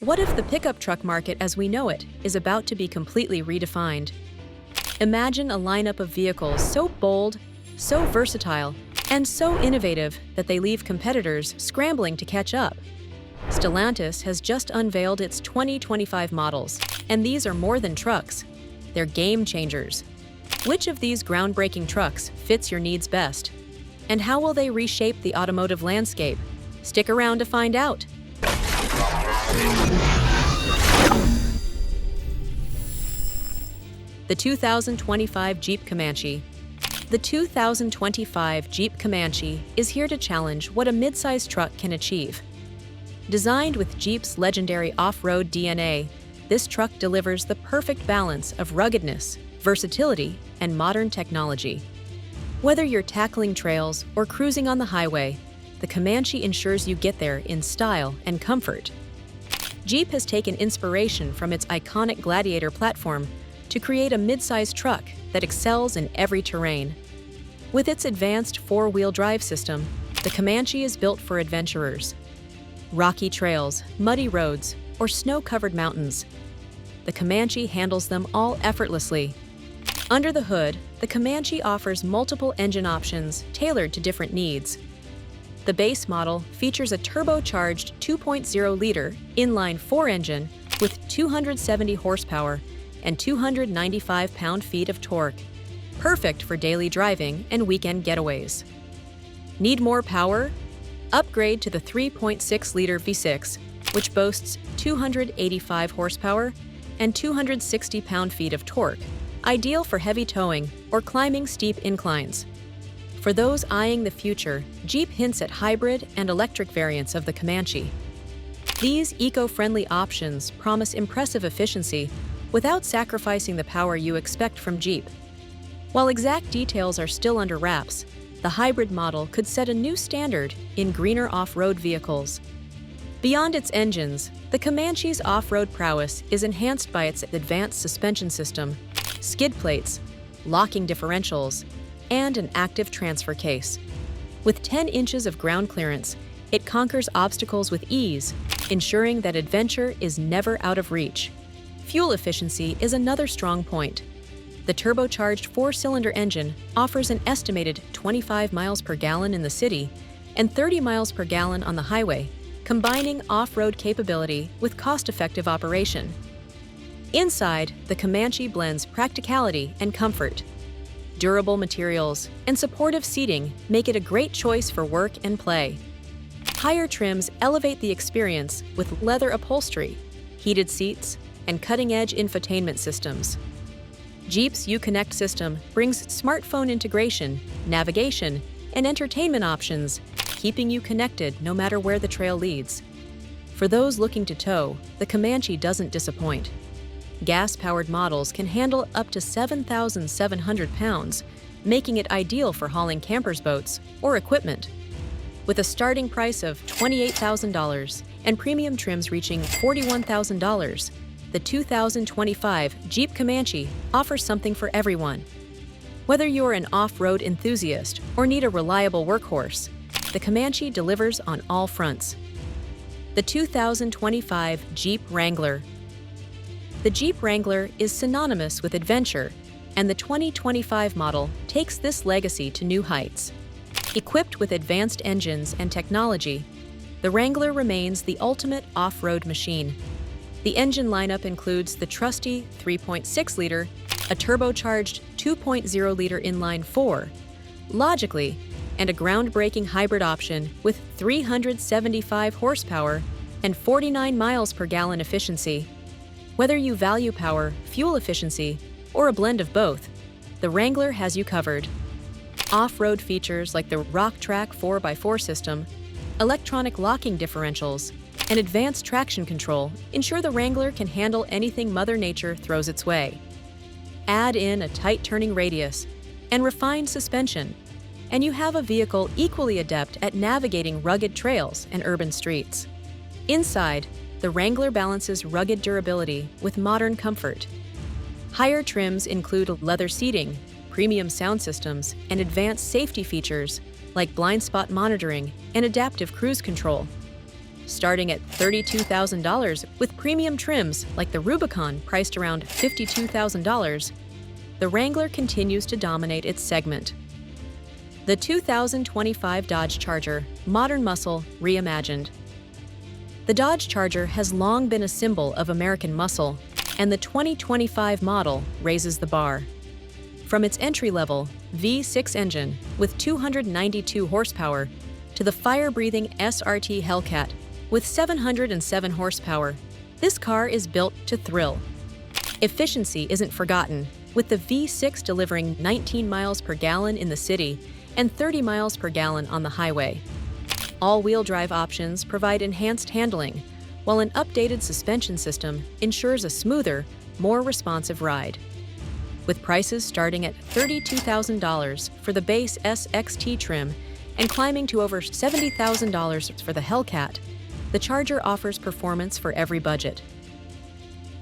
What if the pickup truck market as we know it is about to be completely redefined? Imagine a lineup of vehicles so bold, so versatile, and so innovative that they leave competitors scrambling to catch up. Stellantis has just unveiled its 2025 models, and these are more than trucks. They're game changers. Which of these groundbreaking trucks fits your needs best? And how will they reshape the automotive landscape? Stick around to find out. The 2025 Jeep Comanche. The 2025 Jeep Comanche is here to challenge what a midsize truck can achieve. Designed with Jeep's legendary off-road DNA, this truck delivers the perfect balance of ruggedness, versatility, and modern technology. Whether you're tackling trails or cruising on the highway, the Comanche ensures you get there in style and comfort. Jeep has taken inspiration from its iconic Gladiator platform to create a midsize truck that excels in every terrain. With its advanced four-wheel drive system, the Comanche is built for adventurers. Rocky trails, muddy roads, or snow-covered mountains, the Comanche handles them all effortlessly. Under the hood, the Comanche offers multiple engine options tailored to different needs. The base model features a turbocharged 2.0-liter inline-4 engine with 270 horsepower and 295 pound-feet of torque, perfect for daily driving and weekend getaways. Need more power? Upgrade to the 3.6-liter V6, which boasts 285 horsepower and 260 pound-feet of torque, ideal for heavy towing or climbing steep inclines. For those eyeing the future, Jeep hints at hybrid and electric variants of the Comanche. These eco-friendly options promise impressive efficiency without sacrificing the power you expect from Jeep. While exact details are still under wraps, the hybrid model could set a new standard in greener off-road vehicles. Beyond its engines, the Comanche's off-road prowess is enhanced by its advanced suspension system, skid plates, locking differentials, and an active transfer case. With 10 inches of ground clearance, it conquers obstacles with ease, ensuring that adventure is never out of reach. Fuel efficiency is another strong point. The turbocharged four-cylinder engine offers an estimated 25 miles per gallon in the city and 30 miles per gallon on the highway, combining off-road capability with cost-effective operation. Inside, the Comanche blends practicality and comfort. Durable materials and supportive seating make it a great choice for work and play. Higher trims elevate the experience with leather upholstery, heated seats, and cutting-edge infotainment systems. Jeep's Uconnect system brings smartphone integration, navigation, and entertainment options, keeping you connected no matter where the trail leads. For those looking to tow, the Comanche doesn't disappoint. Gas-powered models can handle up to 7,700 pounds, making it ideal for hauling campers' boats or equipment. With a starting price of $28,000 and premium trims reaching $41,000, the 2025 Jeep Comanche offers something for everyone. Whether you're an off-road enthusiast or need a reliable workhorse, the Comanche delivers on all fronts. The 2025 Jeep Wrangler. The Jeep Wrangler is synonymous with adventure, and the 2025 model takes this legacy to new heights. Equipped with advanced engines and technology, the Wrangler remains the ultimate off-road machine. The engine lineup includes the trusty 3.6-liter, a turbocharged 2.0-liter inline-4, logically, and a groundbreaking hybrid option with 375 horsepower and 49 miles per gallon efficiency. Whether you value power, fuel efficiency, or a blend of both, the Wrangler has you covered. Off-road features like the Rock Track 4x4 system, electronic locking differentials, and advanced traction control ensure the Wrangler can handle anything Mother Nature throws its way. Add in a tight turning radius and refined suspension, and you have a vehicle equally adept at navigating rugged trails and urban streets. Inside, the Wrangler balances rugged durability with modern comfort. Higher trims include leather seating, premium sound systems, and advanced safety features like blind spot monitoring and adaptive cruise control. starting at $32,000 with premium trims like the Rubicon priced around $52,000, the Wrangler continues to dominate its segment. The 2025 Dodge Charger, modern muscle reimagined. The Dodge Charger has long been a symbol of American muscle, and the 2025 model raises the bar. From its entry-level V6 engine with 292 horsepower to the fire-breathing SRT Hellcat with 707 horsepower, this car is built to thrill. Efficiency isn't forgotten, with the V6 delivering 19 miles per gallon in the city and 30 miles per gallon on the highway. All-wheel drive options provide enhanced handling, while an updated suspension system ensures a smoother, more responsive ride. With prices starting at $32,000 for the base SXT trim and climbing to over $70,000 for the Hellcat, the Charger offers performance for every budget.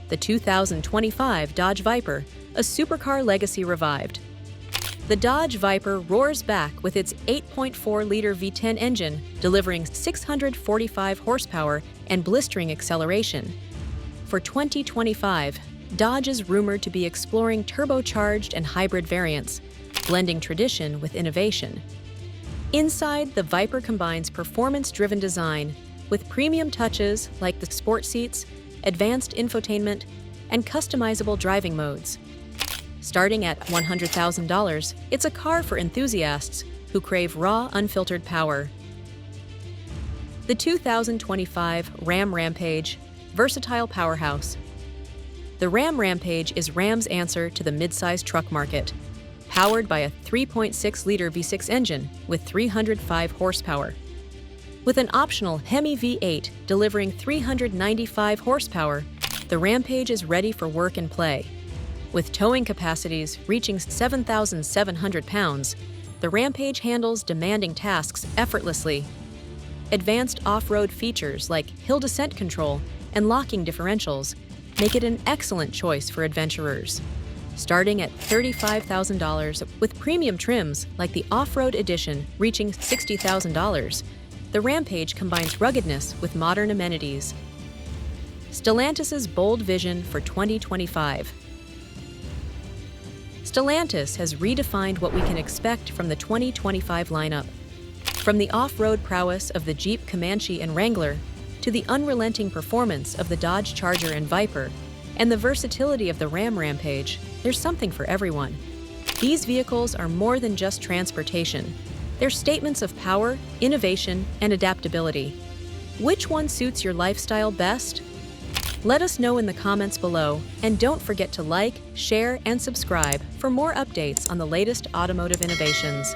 The 2025 Dodge Viper, a supercar legacy revived. The Dodge Viper roars back with its 8.4-liter V10 engine, delivering 645 horsepower and blistering acceleration. For 2025, Dodge is rumored to be exploring turbocharged and hybrid variants, blending tradition with innovation. Inside, the Viper combines performance-driven design with premium touches like the sport seats, advanced infotainment, and customizable driving modes. Starting at $100,000, it's a car for enthusiasts who crave raw, unfiltered power. The 2025 Ram Rampage, versatile powerhouse. The Ram Rampage is Ram's answer to the midsize truck market, powered by a 3.6-liter V6 engine with 305 horsepower. With an optional Hemi V8 delivering 395 horsepower, the Rampage is ready for work and play. With towing capacities reaching 7,700 pounds, the Rampage handles demanding tasks effortlessly. Advanced off-road features like hill descent control and locking differentials make it an excellent choice for adventurers. Starting at $35,000 with premium trims like the Off-Road Edition reaching $60,000, the Rampage combines ruggedness with modern amenities. Stellantis' bold vision for 2025. Stellantis has redefined what we can expect from the 2025 lineup. From the off-road prowess of the Jeep Comanche and Wrangler to the unrelenting performance of the Dodge Charger and Viper and the versatility of the Ram Rampage, there's something for everyone. These vehicles are more than just transportation. They're statements of power, innovation, and adaptability. Which one suits your lifestyle best? Let us know in the comments below, and don't forget to like, share, and subscribe for more updates on the latest automotive innovations.